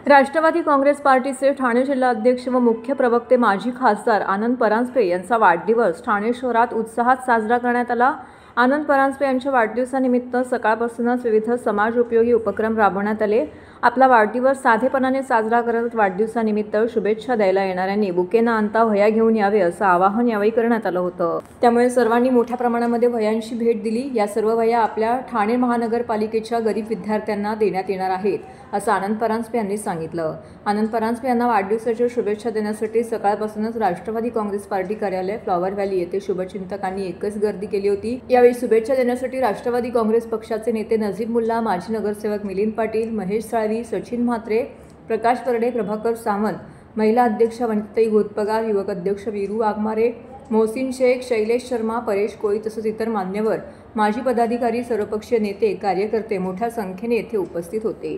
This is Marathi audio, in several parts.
राष्ट्रवादी काँग्रेस पार्टीचे ठाणे जिल्हा अध्यक्ष व मुख्य प्रवक्ते माजी खासदार आनंद परांजपे यांचा वाढदिवस ठाणे शहरात उत्साहात साजरा करण्यात आला। आनंद परांजपे यांच्या वाढदिवसानिमित्त सकाळपासूनच विविध समाजोपयोगी उपक्रम राबवण्यात आले। आपला वाढदिवस साधेपणाने साजरा करत वाढदिवसानिमित्त शुभेच्छा द्यायला येणाऱ्यांनी बुके न आणता वह्या घेऊन यावे असं आवाहन यावेळी करण्यात आलं होतं। त्यामुळे सर्वांनी मोठ्या प्रमाणामध्ये वह्यांची भेट दिली। या सर्व वह्या आपल्या ठाणे महानगरपालिकेच्या गरीब विद्यार्थ्यांना देण्यात येणार आहेत असं आनंद परांजपे यांनी सांगितलं। आनंद परांजपे यांना वाढदिवसाच्या शुभेच्छा देण्यासाठी सकाळपासूनच राष्ट्रवादी काँग्रेस पार्टी कार्यालय फ्लॉवर व्हॅली येथे शुभचिंतकांनी एकच गर्दी केली होती। यावेळी शुभेच्छा देण्यासाठी राष्ट्रवादी काँग्रेस पक्षाचे नेते नजीब मुल्ला, माजी नगरसेवक मिलिंद पाटील, महेश साळवी, सचिन म्हात्रे, प्रकाश परडे, प्रभाकर सावंत, महिला अध्यक्ष वनिताई घोतपगार, युवक अध्यक्ष वीरू वाघमारे, मोहसिन शेख, शैलेश शर्मा, परेश कोळी तसंच इतर मान्यवर, माजी पदाधिकारी, सर्वपक्षीय नेते, कार्यकर्ते मोठ्या संख्येने येथे उपस्थित होते।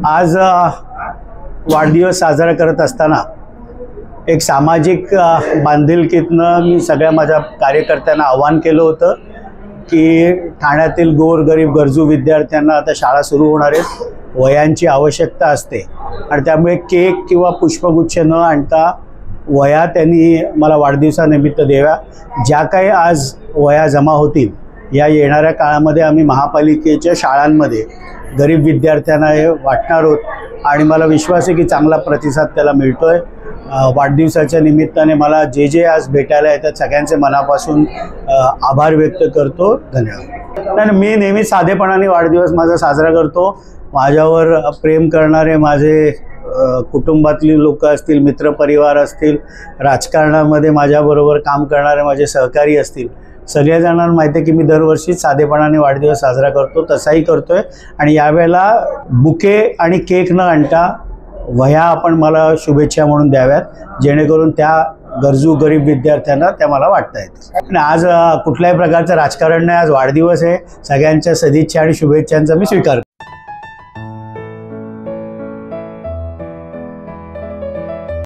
आज वाढदिवस साजरा करत असताना एक सामाजिक बांधिलकीतनं मी सगळ्या माझ्या कार्यकर्त्यांना आवाहन केलं होतं की ठाण्यातील गोरगरीब गरजू विद्यार्थ्यांना आता शाळा सुरू होणार आहेत, वह्यांची आवश्यकता असते आणि त्यामुळे केक किंवा पुष्पगुच्छ न आणता वह्या त्यांनी मला वाढदिवसानिमित्त द्याव्या। ज्या काही आज वह्या जमा होतील या येणाऱ्या काळामध्ये आम्ही महापालिकेच्या शाळांमध्ये गरीब विद्यार्थ्यांना हे वाटणार आहोत आणि मला विश्वास आहे की चांगला प्रतिसाद त्याला मिळतोय। वाढदिवसाच्या निमित्ताने मला जे आज भेटायला येतात सगळ्यांचे मनापासून आभार व्यक्त करतो। धन्यवाद। आणि मी नेहमी साधेपणाने वाढदिवस माझा साजरा करतो। माझ्यावर प्रेम करणारे माझे कुटुंबातली लोक असतील, मित्रपरिवार असतील, राजकारणामध्ये माझ्याबरोबर काम करणारे माझे सहकारी असतील, सगळ्या जणांना माहिती आहे की मी दरवर्षी साधेपणाने वाढदिवस साजरा करतो, तसाही करतोय। आणि यावेळेला बुके आणि केक न आणता वह्या आपण मला शुभेच्छा म्हणून द्याव्यात, जेणेकरून त्या गरजू गरीब विद्यार्थ्यांना त्या मला वाटता येतील। आणि आज कुठल्याही प्रकारचं राजकारण नाही, आज वाढदिवस आहे। सगळ्यांच्या सदिच्छा आणि शुभेच्छांचा मी स्वीकार करतो।